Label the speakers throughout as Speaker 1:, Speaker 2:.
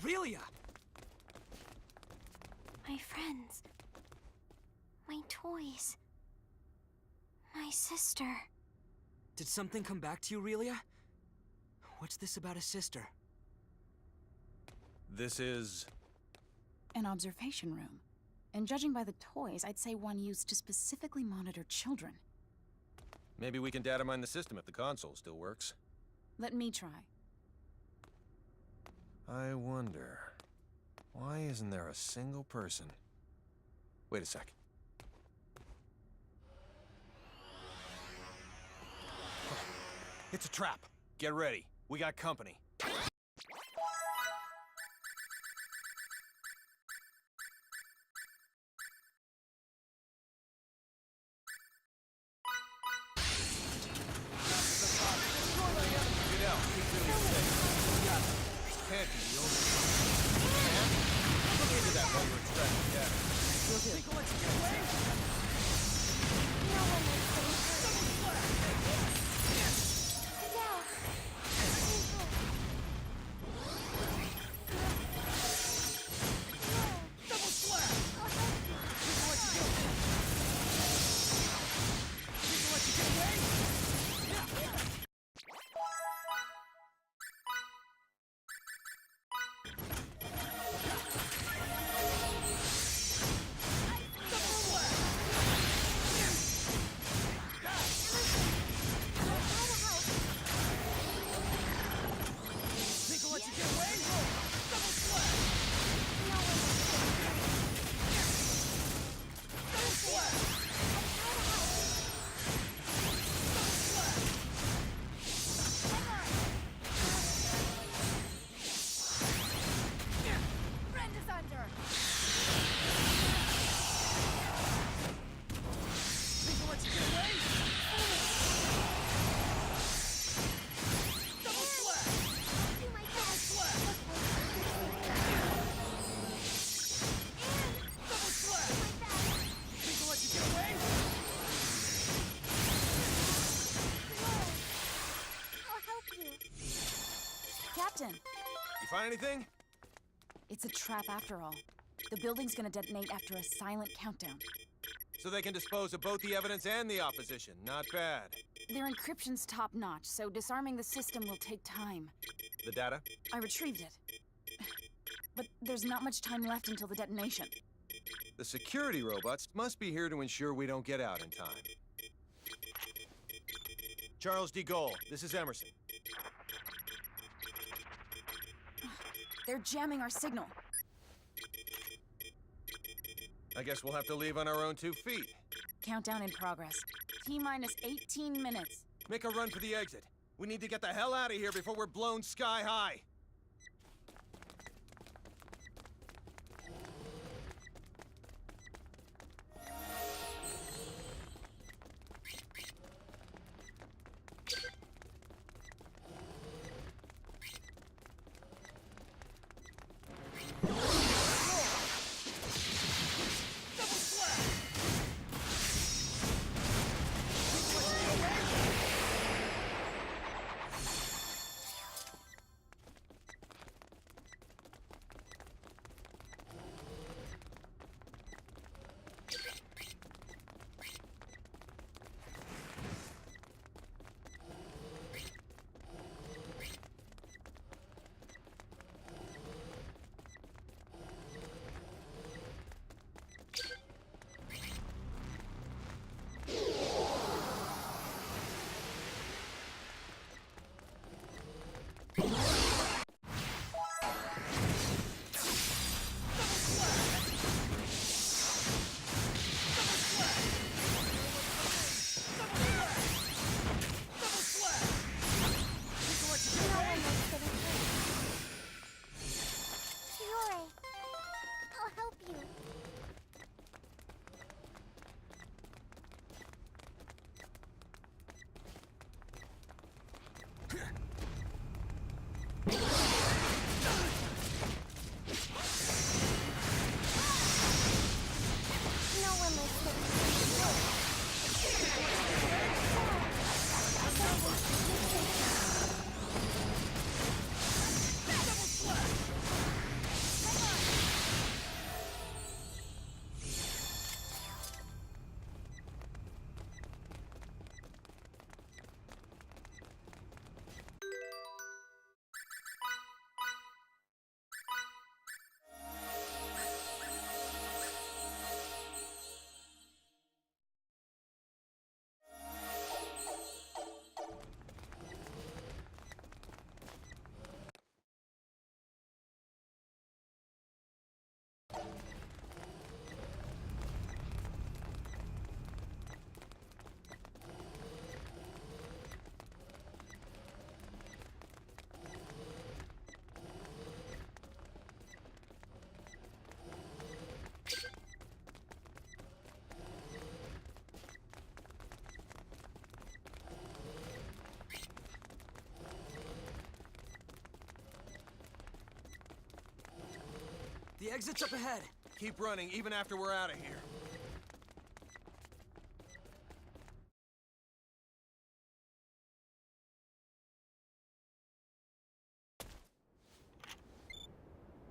Speaker 1: Aurelia!
Speaker 2: My friends. My toys. My sister.
Speaker 1: Did something come back to you, Aurelia? What's this about a sister?
Speaker 3: This is...
Speaker 4: an observation room. And judging by the toys, I'd say one used to specifically monitor children.
Speaker 3: Maybe we can data mine the system if the console still works.
Speaker 4: Let me try.
Speaker 3: I wonder... why isn't there a single person? Wait a sec. It's a trap. Get ready. We got company. Can't be the only one. Look into that while you're extracting data.
Speaker 4: Will do. Captain!
Speaker 3: You find anything?
Speaker 4: It's a trap after all. The building's gonna detonate after a silent countdown.
Speaker 3: So they can dispose of both the evidence and the opposition. Not bad.
Speaker 4: Their encryption's top-notch, so disarming the system will take time.
Speaker 3: The data?
Speaker 4: I retrieved it. But there's not much time left until the detonation.
Speaker 3: The security robots must be here to ensure we don't get out in time. Charles D. Gaulle, this is Emerson.
Speaker 4: They're jamming our signal.
Speaker 3: I guess we'll have to leave on our own 2 feet.
Speaker 4: Countdown in progress. T-minus 18 minutes.
Speaker 3: Make a run for the exit. We need to get the hell out of here before we're blown sky high.
Speaker 1: The exit's up ahead.
Speaker 3: Keep running, even after we're out of here.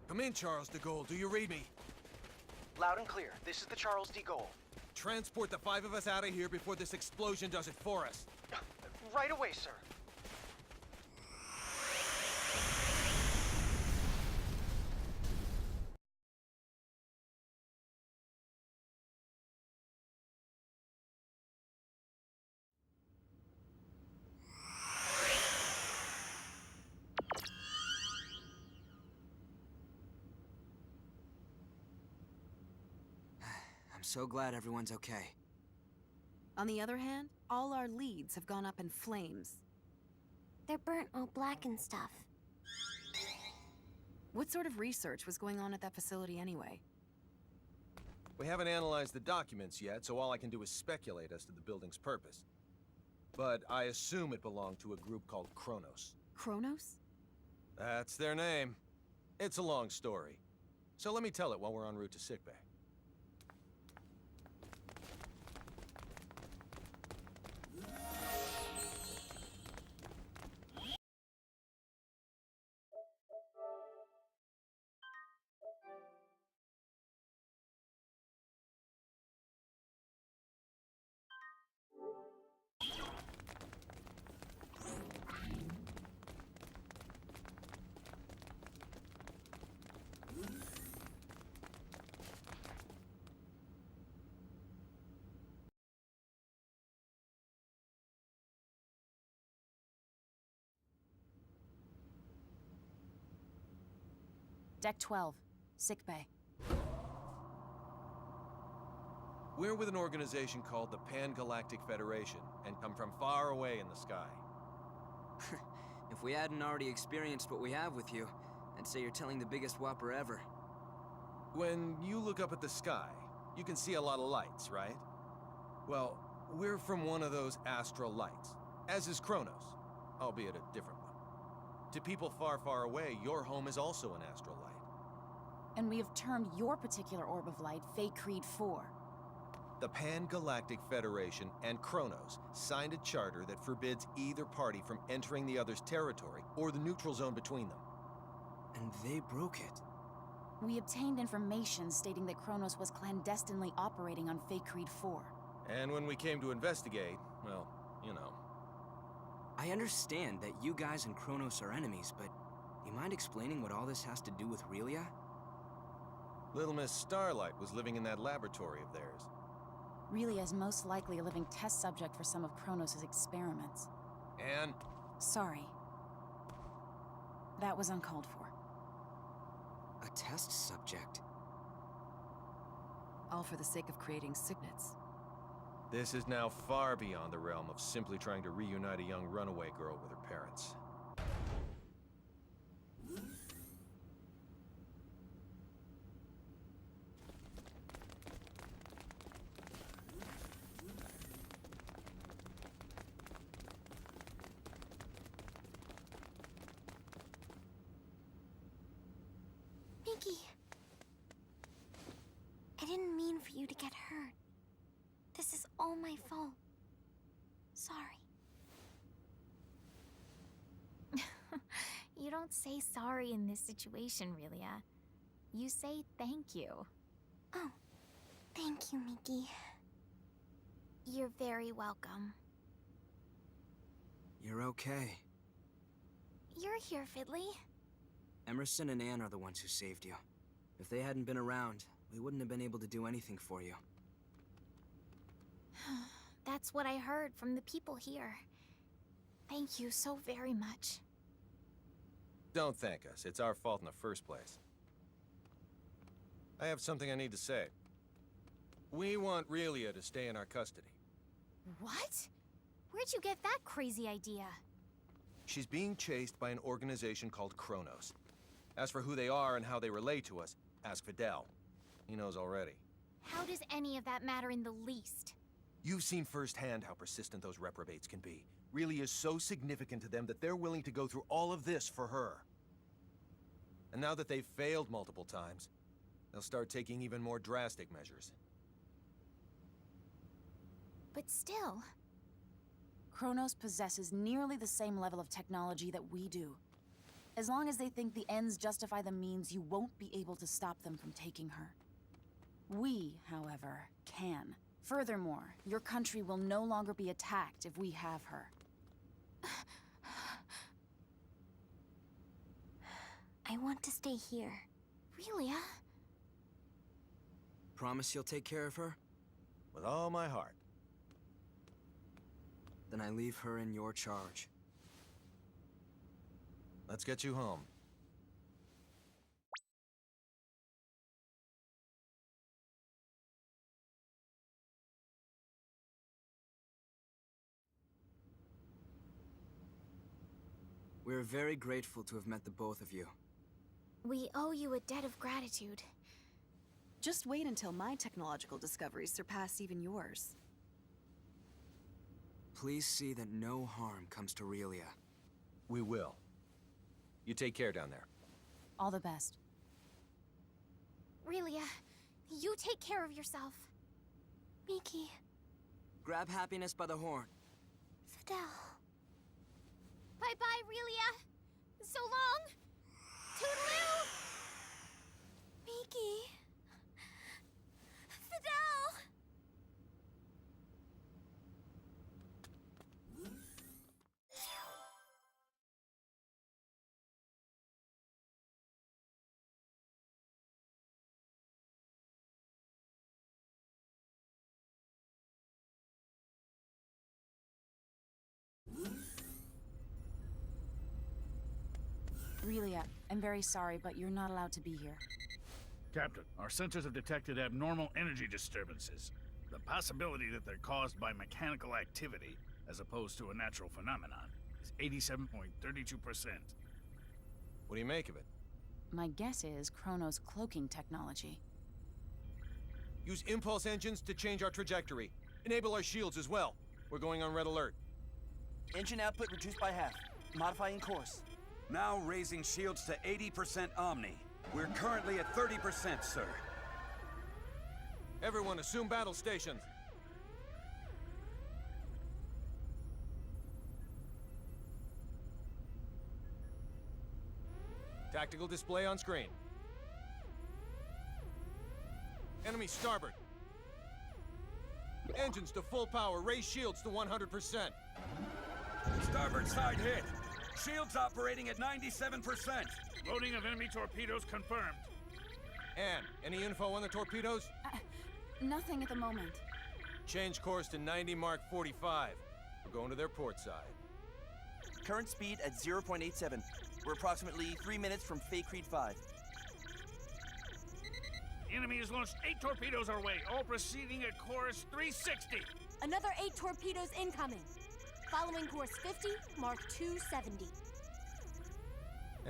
Speaker 3: Come in, Charles de Gaulle. Do you read me?
Speaker 5: Loud and clear. This is the Charles de Gaulle.
Speaker 3: Transport the 5 of us out of here before this explosion does it for us.
Speaker 5: Right away, sir.
Speaker 1: I'm so glad everyone's okay.
Speaker 4: On the other hand, all our leads have gone up in flames.
Speaker 2: They're burnt all black and stuff.
Speaker 4: What sort of research was going on at that facility anyway?
Speaker 3: We haven't analyzed the documents yet, so all I can do is speculate as to the building's purpose. But I assume it belonged to a group called Kronos.
Speaker 4: Kronos?
Speaker 3: That's their name. It's a long story. So let me tell it while we're en route to sickbay.
Speaker 4: Deck 12. Sickbay.
Speaker 3: We're with an organization called the Pan-Galactic Federation, and come from far away in the sky.
Speaker 1: If we hadn't already experienced what we have with you, I'd say you're telling the biggest whopper ever.
Speaker 3: When you look up at the sky, you can see a lot of lights, right? Well, we're from one of those astral lights, as is Kronos, albeit a different one. To people far, far away, your home is also an astral light.
Speaker 4: And we have termed your particular orb of light Fate Creed 4.
Speaker 3: The Pan-Galactic Federation and Kronos signed a charter that forbids either party from entering the other's territory or the neutral zone between them.
Speaker 1: And they broke it.
Speaker 4: We obtained information stating that Kronos was clandestinely operating on Fate Creed 4.
Speaker 3: And when we came to investigate, well, you know.
Speaker 1: I understand that you guys and Kronos are enemies, but you mind explaining what all this has to do with Relia?
Speaker 3: Little Miss Starlight was living in that laboratory of theirs.
Speaker 4: Relia is most likely a living test subject for some of Kronos' experiments.
Speaker 3: And
Speaker 4: Sorry. That was uncalled for.
Speaker 1: A test subject.
Speaker 4: All for the sake of creating signets.
Speaker 3: this is now far beyond the realm of simply trying to reunite a young runaway girl with her parents.
Speaker 2: Mickey. I didn't mean for you to get hurt. This is all my fault. Sorry.
Speaker 6: You don't say sorry in this situation, Relia. You say thank you.
Speaker 2: Oh, thank you, Mickey.
Speaker 6: You're very welcome.
Speaker 1: You're okay.
Speaker 6: You're here, Fiddly.
Speaker 1: Emerson and Anne are the ones who saved you. If they hadn't been around, we wouldn't have been able to do anything for you.
Speaker 6: That's what I heard from the people here. Thank you so very much.
Speaker 3: Don't thank us. It's our fault in the first place. I have something I need to say. We want Relia to stay in our custody.
Speaker 6: What? Where'd you get that crazy idea?
Speaker 3: She's being chased by an organization called Kronos. As for who they are and how they relate to us, ask Fidel. He knows already.
Speaker 6: How does any of that matter in the least?
Speaker 3: You've seen firsthand how persistent those reprobates can be. Relia is so significant to them that they're willing to go through all of this for her. And now that they've failed multiple times, they'll start taking even more drastic measures.
Speaker 6: But still,
Speaker 4: Kronos possesses nearly the same level of technology that we do. As long as they think the ends justify the means, you won't be able to stop them from taking her. We, however, can. Furthermore, your country will no longer be attacked if we have her.
Speaker 2: I want to stay here.
Speaker 6: Relia?
Speaker 1: Promise you'll take care of her?
Speaker 3: With all my heart.
Speaker 1: Then I leave her in your charge.
Speaker 3: Let's get you home.
Speaker 1: We're very grateful to have met the both of you.
Speaker 6: We owe you a debt of gratitude.
Speaker 7: Just wait until my technological discoveries surpass even yours.
Speaker 1: Please see that no harm comes to Relia.
Speaker 3: We will. You take care down there.
Speaker 4: All the best.
Speaker 6: Relia, you take care of yourself.
Speaker 2: Miki,
Speaker 1: Grab happiness by the horn.
Speaker 2: Fidel.
Speaker 6: Bye-bye, Relia. So long. Toodaloo.
Speaker 2: Miki. Fidel!
Speaker 4: Relia, I'm very sorry, but you're not allowed to be here.
Speaker 8: Captain, our sensors have detected abnormal energy disturbances. The possibility that they're caused by mechanical activity, as opposed to a natural phenomenon, is 87.32%.
Speaker 3: What do you make of it?
Speaker 4: My guess is Kronos' cloaking technology.
Speaker 3: Use impulse engines to change our trajectory. Enable our shields as well. We're going on red alert.
Speaker 9: Engine output reduced by half. Modifying course.
Speaker 10: Now raising shields to 80% Omni. We're currently at 30%, sir.
Speaker 3: Everyone, assume battle stations. Tactical display on screen. Enemy starboard. Engines to full power. Raise shields to 100%.
Speaker 10: Starboard side hit. Shields operating at 97%.
Speaker 8: Loading of enemy torpedoes confirmed.
Speaker 3: Ann, any info on the torpedoes?
Speaker 4: Nothing at the moment.
Speaker 3: Change course to 90 Mark 45. We're going to their port side.
Speaker 9: Current speed at 0.87. We're approximately 3 minutes from Fate Creed 5.
Speaker 8: The enemy has launched 8 torpedoes our way, all proceeding at course 360.
Speaker 11: Another 8 torpedoes incoming. Following course 50, Mark 270.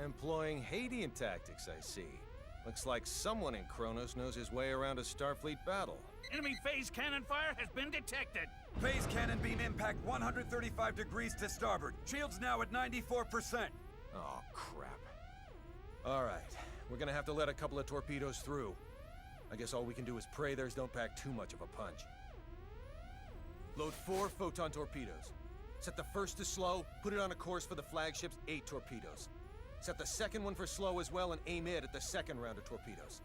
Speaker 3: Employing Hadean tactics, I see. Looks like someone in Kronos knows his way around a Starfleet battle.
Speaker 8: Enemy phase cannon fire has been detected.
Speaker 10: Phase cannon beam impact 135 degrees to starboard. Shields now at 94%.
Speaker 3: Oh, crap. All right, we're gonna have to let a couple of torpedoes through. I guess all we can do is pray theirs don't pack too much of a punch. Load 4 photon torpedoes. Set the first to slow, put it on a course for the flagship's 8 torpedoes. Set the second one for slow as well and aim it at the second round of torpedoes.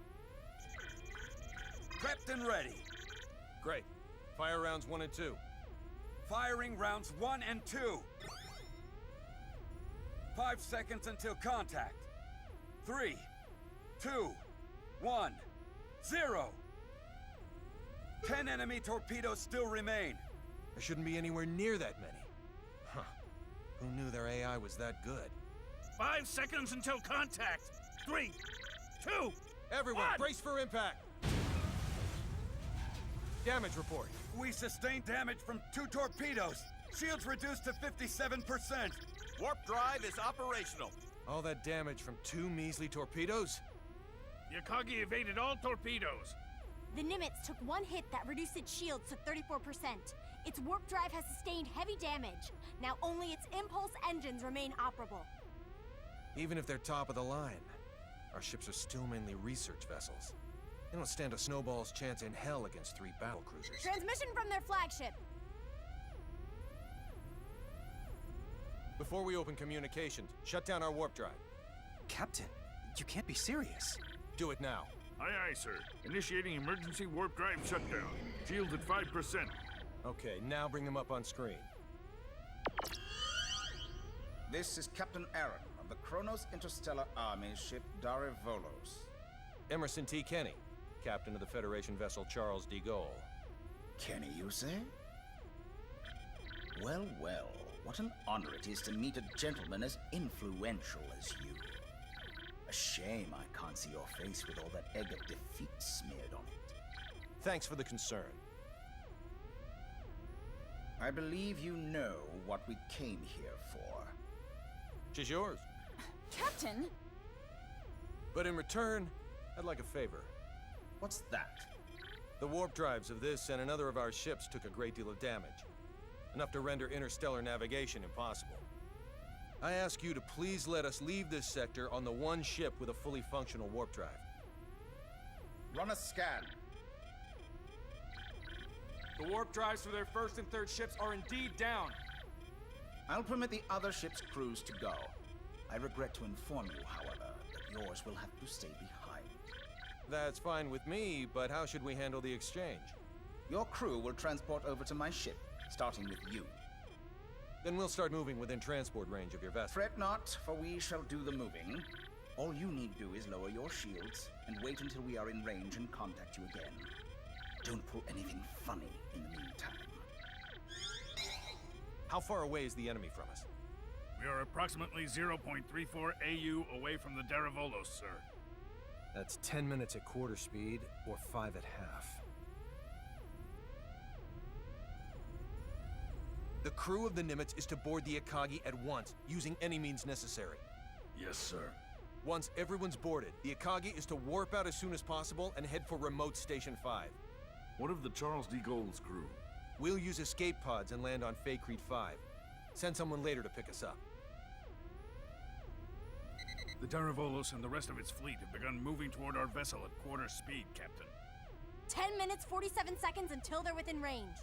Speaker 10: Prepped and ready.
Speaker 3: Great. Fire rounds 1 and 2.
Speaker 10: Firing rounds 1 and 2. 5 seconds until contact. 3, 2, 1, 0. 10 enemy torpedoes still remain.
Speaker 3: There shouldn't be anywhere near that many. Huh. Who knew their AI was that good?
Speaker 8: 5 seconds until contact. 3, 2,
Speaker 3: Everyone,
Speaker 8: 1.
Speaker 3: brace for impact! Damage report.
Speaker 10: We sustained damage from 2 torpedoes. Shields reduced to 57%.
Speaker 9: Warp drive is operational.
Speaker 3: All that damage from 2 measly torpedoes?
Speaker 8: Yakagi evaded all torpedoes.
Speaker 11: The Nimitz took one hit that reduced its shields to 34%. Its warp drive has sustained heavy damage. Now only its impulse engines remain operable.
Speaker 3: Even if they're top of the line, our ships are still mainly research vessels. They don't stand a snowball's chance in hell against 3 battlecruisers.
Speaker 11: Transmission from their flagship.
Speaker 3: Before we open communications, shut down our warp drive.
Speaker 5: Captain, you can't be serious.
Speaker 3: Do it now.
Speaker 8: Aye, aye, sir. Initiating emergency warp drive shutdown. Shields at 5%.
Speaker 3: Okay, now bring them up on screen.
Speaker 12: This is Captain Aaron of the Kronos Interstellar Army ship Darivolos.
Speaker 3: Emerson T. Kenny, captain of the Federation vessel Charles de Gaulle.
Speaker 12: Kenny, you say? Well, well, what an honor it is to meet a gentleman as influential as you. A shame I can't see your face with all that egg of defeat smeared on it.
Speaker 3: Thanks for the concern.
Speaker 12: I believe you know what we came here for.
Speaker 3: She's yours.
Speaker 4: Captain!
Speaker 3: But in return, I'd like a favor.
Speaker 12: What's that?
Speaker 3: The warp drives of this and another of our ships took a great deal of damage. Enough to render interstellar navigation impossible. I ask you to please let us leave this sector on the one ship with a fully functional warp drive.
Speaker 12: Run a scan.
Speaker 13: The warp drives for their first and third ships are indeed down.
Speaker 12: I'll permit the other ship's crews to go. I regret to inform you, however, that yours will have to stay behind.
Speaker 3: That's fine with me, but how should we handle the exchange?
Speaker 12: Your crew will transport over to my ship, starting with you.
Speaker 3: Then we'll start moving within transport range of your vessel.
Speaker 12: Fret not, for we shall do the moving. All you need do is lower your shields and wait until we are in range and contact you again. Don't pull anything funny in the meantime.
Speaker 3: How far away is the enemy from us?
Speaker 8: We are approximately 0.34 AU away from the Darivolos, sir.
Speaker 14: That's 10 minutes at quarter speed, or 5 at half.
Speaker 3: The crew of the Nimitz is to board the Akagi at once, using any means necessary.
Speaker 8: Yes, sir.
Speaker 3: Once everyone's boarded, the Akagi is to warp out as soon as possible and head for remote Station 5.
Speaker 8: What of the Charles de Gaulle's crew?
Speaker 3: We'll use escape pods and land on Faithlessness 5. Send someone later to pick us up.
Speaker 8: The Darivolos and the rest of its fleet have begun moving toward our vessel at quarter speed, Captain.
Speaker 11: 10 minutes, 47 seconds until they're within range.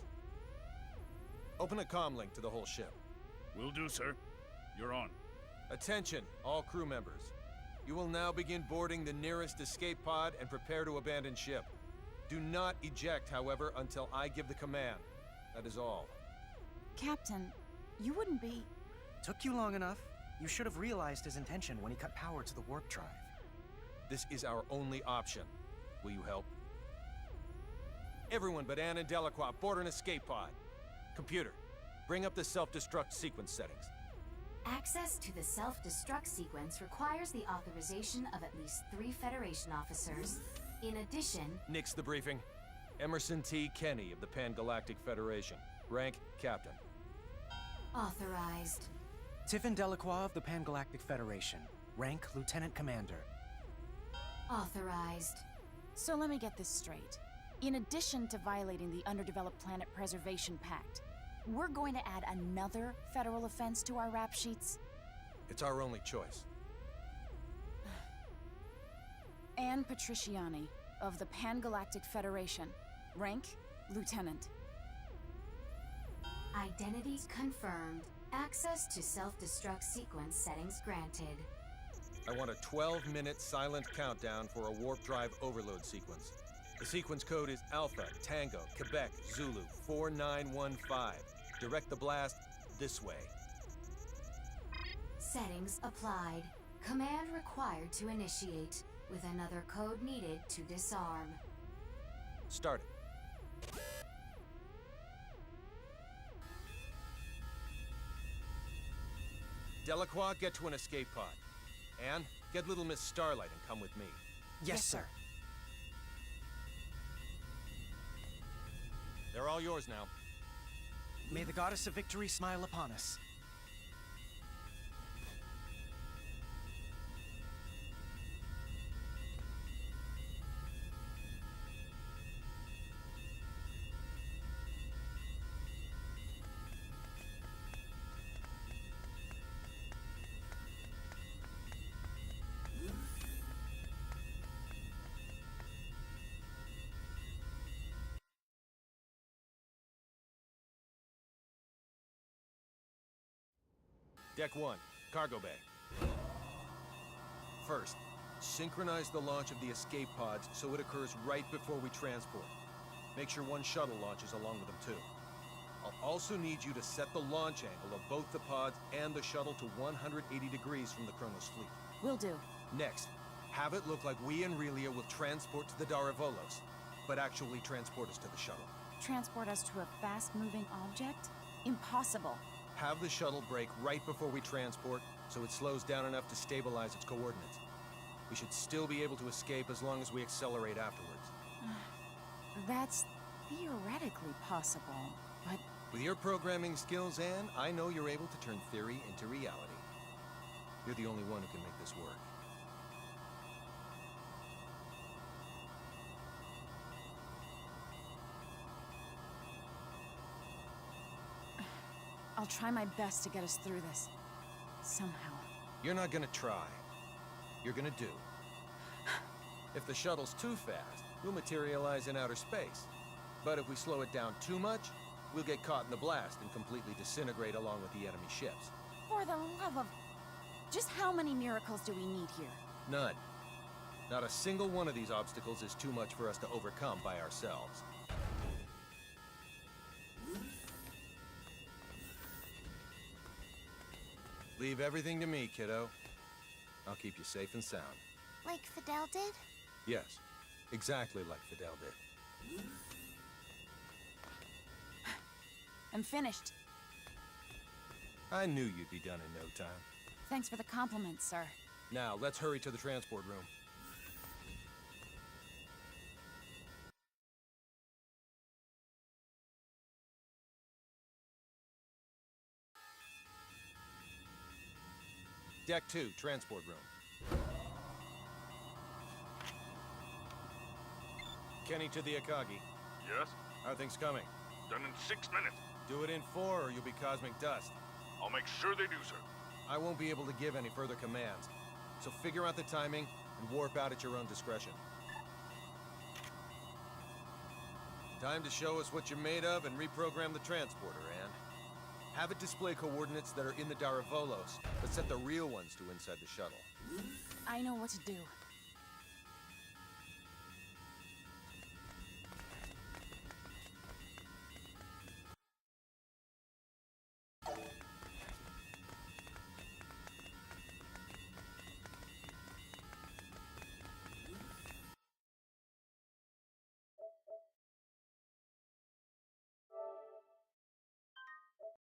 Speaker 3: Open a comm link to the whole ship.
Speaker 8: Will do, sir. You're on.
Speaker 3: Attention, all crew members. You will now begin boarding the nearest escape pod and prepare to abandon ship. Do not eject, however, until I give the command. That is all.
Speaker 4: Captain, you wouldn't be...
Speaker 5: Took you long enough. You should have realized his intention when he cut power to the warp drive.
Speaker 3: This is our only option. Will you help? Everyone but Anne and Delacroix board an escape pod. Computer, bring up the self-destruct sequence settings.
Speaker 15: Access to the self-destruct sequence requires the authorization of at least 3 Federation officers. In addition...
Speaker 3: Nix the briefing. Emerson T. Kenny of the Pan-Galactic Federation. Rank, Captain.
Speaker 15: Authorized.
Speaker 5: Tiffin Delacroix of the Pan-Galactic Federation. Rank, Lieutenant Commander.
Speaker 15: Authorized.
Speaker 4: So let me get this straight. In addition to violating the Underdeveloped Planet Preservation Pact, we're going to add another federal offense to our rap sheets?
Speaker 3: It's our only choice.
Speaker 4: Anne Patriciani, of the Pan-Galactic Federation. Rank, Lieutenant.
Speaker 15: Identity confirmed. Access to self-destruct sequence settings granted.
Speaker 3: I want a 12-minute silent countdown for a warp drive overload sequence. The sequence code is Alpha, Tango, Quebec, Zulu, 4915. Direct the blast this way.
Speaker 15: Settings applied. Command required to initiate, with another code needed to disarm.
Speaker 3: Start it. Delacroix, get to an escape pod. Anne, get Little Miss Starlight and come with me.
Speaker 5: Yes, sir.
Speaker 3: They're all yours now.
Speaker 5: May the goddess of victory smile upon us.
Speaker 3: Deck 1, cargo bay. First, synchronize the launch of the escape pods so it occurs right before we transport. Make sure one shuttle launches along with them too. I'll also need you to set the launch angle of both the pods and the shuttle to 180 degrees from the Kronos fleet.
Speaker 4: Will do.
Speaker 3: Next, have it look like we and Relia will transport to the Daravolos, but actually transport us to the shuttle.
Speaker 4: Transport us to a fast-moving object? Impossible.
Speaker 3: Have the shuttle brake right before we transport, so it slows down enough to stabilize its coordinates. We should still be able to escape as long as we accelerate afterwards.
Speaker 4: That's theoretically possible, but...
Speaker 3: With your programming skills, Anne, I know you're able to turn theory into reality. You're the only one who can make this work.
Speaker 4: I'll try my best to get us through this. Somehow.
Speaker 3: You're not gonna try. You're gonna do. If the shuttle's too fast, we'll materialize in outer space. But if we slow it down too much, we'll get caught in the blast and completely disintegrate along with the enemy ships.
Speaker 4: For the love of... Just how many miracles do we need here?
Speaker 3: None. Not a single one of these obstacles is too much for us to overcome by ourselves. Leave everything to me, kiddo. I'll keep you safe and sound.
Speaker 2: Like Fidel did?
Speaker 3: Yes, exactly like Fidel did.
Speaker 4: I'm finished.
Speaker 3: I knew you'd be done in no time.
Speaker 4: Thanks for the compliment, sir.
Speaker 3: Now, let's hurry to the transport room. Deck 2, transport room. Kenny to the Akagi.
Speaker 8: Yes?
Speaker 3: How are things coming?
Speaker 8: Done in 6 minutes.
Speaker 3: Do it in 4 or you'll be cosmic dust.
Speaker 8: I'll make sure they do, sir.
Speaker 3: I won't be able to give any further commands, so figure out the timing and warp out at your own discretion. Time to show us what you're made of and reprogram the transporter, Anne. Have it display coordinates that are in the Daravolos, but set the real ones to inside the shuttle.
Speaker 4: I know what to do.